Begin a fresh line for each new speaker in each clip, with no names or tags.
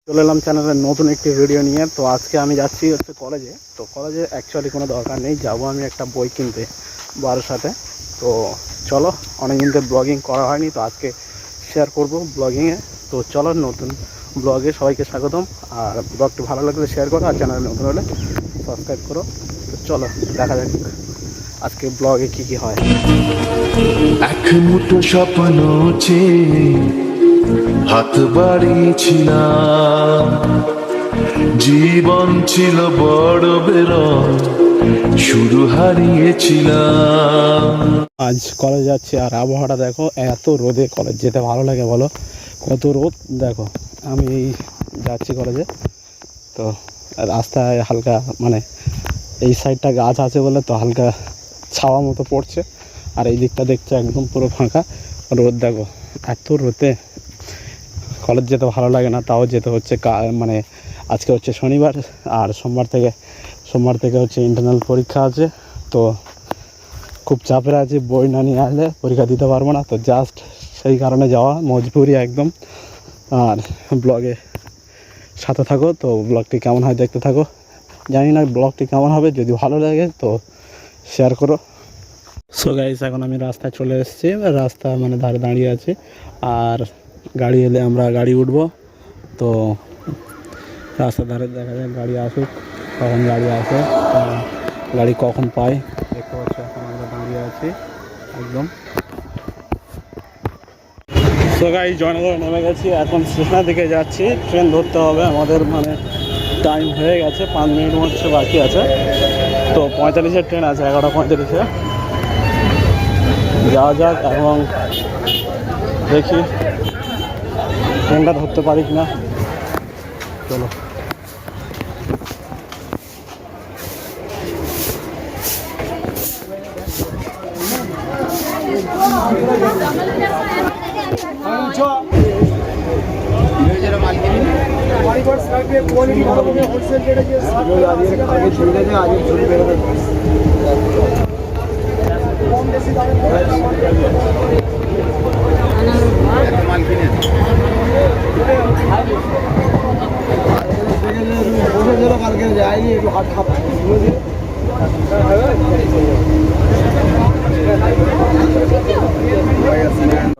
চলে এলাম চ্যানেলের নতুন একটি ভিডিও নিয়ে। তো আজকে আমি যাচ্ছি হচ্ছে কলেজে। তো কলেজে অ্যাকচুয়ালি কোনো দরকার নেই, যাবো আমি একটা বই কিনতে বাবার সাথে। তো চলো, অনেকদিন ধরে ব্লগিং করা হয়নি, তো আজকে শেয়ার করব ব্লগিংয়ে। তো চলো, নতুন ব্লগে সবাইকে স্বাগতম। আর ব্লগটি ভালো লাগলে শেয়ার করো, আর চ্যানেলে নতুন হলে সাবস্ক্রাইব করো। তো চলো দেখা যাক আজকে ব্লগে কী কী হয়।
এক মুঠো স্বপ্ন চেয়ে হাত বাড়িয়েছিলাম, জীবন ছিল বড় বেরং, শুরু হারিয়েছিলাম।
আজ কলেজ যাচ্ছি আর আবহাওয়াটা দেখো, এত রোদে কলেজ যেতে ভালো লাগে বলো? কত রোদ দেখো। আমি যাচ্ছি কলেজে, তো রাস্তায় হালকা মানে এই সাইডটা গাছ আছে বলে তো হালকা ছাওয়া মতো পড়ছে, আর এই দিকটা দেখছো একদম পুরো ফাঁকা। রোদ দেখো, এত রোদে কলেজ যেতে ভালো লাগে না, তাও যেতে হচ্ছে। মানে আজকে হচ্ছে শনিবার, আর সোমবার থেকে হচ্ছে ইন্টারনাল পরীক্ষা আছে। তো খুব চাপের আছে, বই না নিয়ে আসলে পরীক্ষা দিতে পারবো না। তো জাস্ট সেই কারণে যাওয়া, মজবুরি একদম। আর ব্লগে সাথে থাকো, তো ব্লগটি কেমন হয় দেখতে থাকো। জানি না ব্লগটি কেমন হবে, যদি ভালো লাগে তো শেয়ার করো। সো গাইস, এখন আমি রাস্তায় চলে এসেছি, রাস্তা মানে ধারে দাঁড়িয়ে আছি। আর গাড়ি এলে আমরা গাড়ি উঠবো। তো রাস্তার ধারে দেখা যায় গাড়ি আসুক, কখন গাড়ি আসে, গাড়ি কখন পাই দেখতে পাচ্ছি। এখন আমরা দাঁড়িয়ে আছি একদম। সো গাইস, জয়নগরে নেমে গেছি, এখন স্টেশনের দিকে যাচ্ছি। ট্রেন ধরতে হবে আমাদের, মানে টাইম হয়ে গেছে, 5 মিনিট হচ্ছে বাকি আছে। তো 45-এর ট্রেন আছে, 11:45-এ যাওয়া যাক। এবং দেখি ট্রেনটা ধরতে পারি কিনা। চলো।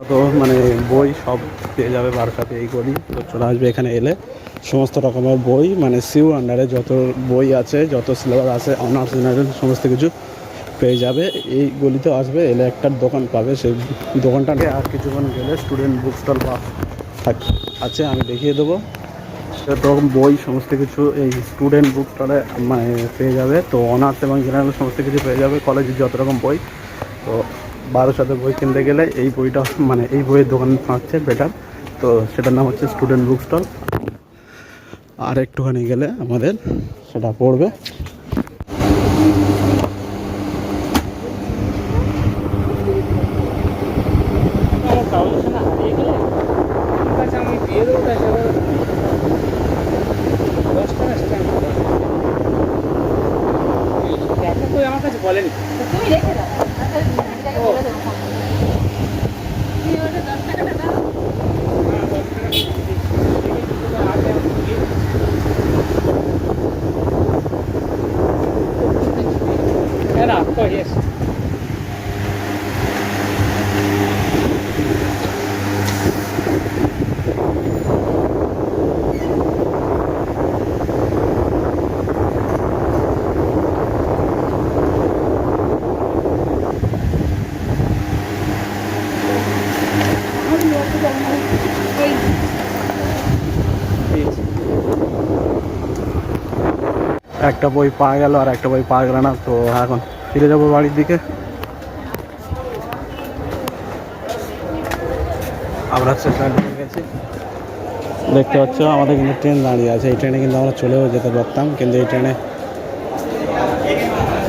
তো মানে বই সব পেয়ে যাবে বারাসাতে এই গলি। তো চলে আসবে এখানে এলে, সমস্ত রকমের বই, মানে সিউ আন্ডারে যত বই আছে, যত সিলেবাস আছে, অনার্স জেনারেল সমস্ত কিছু পেয়ে যাবে। এই গলিতে আসবে, এলে একটা দোকান পাবে, সেই দোকানটাকে আর কিছুক্ষণ গেলে স্টুডেন্ট বুক স্টল বা আছে, আমি দেখিয়ে দেবো। সেরকম বই সমস্ত কিছু এই স্টুডেন্ট বুক স্টলে মানে পেয়ে যাবে। তো অনার্স এবং জেনারেল সমস্ত কিছু পেয়ে যাবে, কলেজের যত রকম বই। তো বারাসাতে বই কিনতে গেলে এই বইটা, মানে এই বইয়ের দোকান থাকছে বেটার। তো সেটার নাম হচ্ছে স্টুডেন্ট বুক স্টল। আর একটুখানি গেলে আমাদের সেটা পড়বে।
আমার কাছে বলেনি, তুমি রেখে দাও। Yes.
একটা বই পাওয়া গেল, আর একটা বই পাওয়া গেল না। তো এখন ফিরে যাবো বাড়ির দিকে। আমরা স্টেশনে ঢুকে গেছি, দেখতে পাচ্ছ আমাদের কিন্তু ট্রেন দাঁড়িয়ে আছে। এই ট্রেনে কিন্তু আমরা চলেও যেতে পারতাম, কিন্তু এই ট্রেনে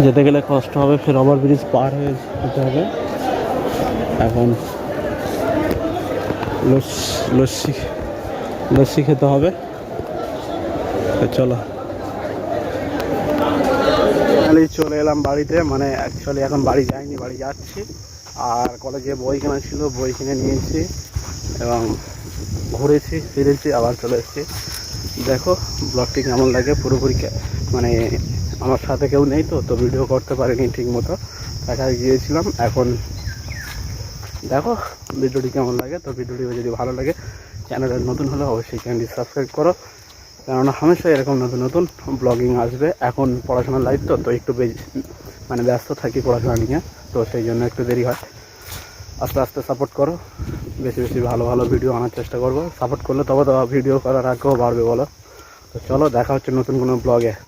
যেতে গেলে কষ্ট হবে, ফের ওভারব্রিজ পার হয়ে যেতে হবে। এখন লস্যি খেতে হবে। চলো, চলে এলাম বাড়িতে, মানে অ্যাকচুয়ালি এখন বাড়ি যাইনি, বাড়ি যাচ্ছি। আর কলেজে বই কেনা ছিল, বই কিনে নিয়েছি এবং ঘুরেছি ফিরেছি, আবার চলে এসেছি। দেখো ব্লগটি কেমন লাগে পুরোপুরি মানে আমার সাথে কেউ নেই তো ভিডিও করতে পারিনি ঠিক মতো, একাই গিয়েছিলাম। এখন দেখো ভিডিওটি কেমন লাগে। তো ভিডিওটি যদি ভালো লাগে চ্যানেলে নতুন হলে অবশ্যই চ্যানেলটি সাবস্ক্রাইব করো, কেননা হামেশা এরকম নতুন নতুন ব্লগিং আসবে। এখন পড়াশোনার লাইফ তো একটু মানে ব্যস্ত থাকি পড়াশোনা নিয়ে, তো সেই জন্য একটু দেরি হয়। আস্তে আস্তে সাপোর্ট করো, বেশি বেশি ভালো ভালো ভিডিও আনার চেষ্টা করবো। সাপোর্ট করলে তবে তো ভিডিও করার আগ্রহ বাড়বে বলো। তো চলো দেখা হচ্ছে নতুন কোনো ব্লগে।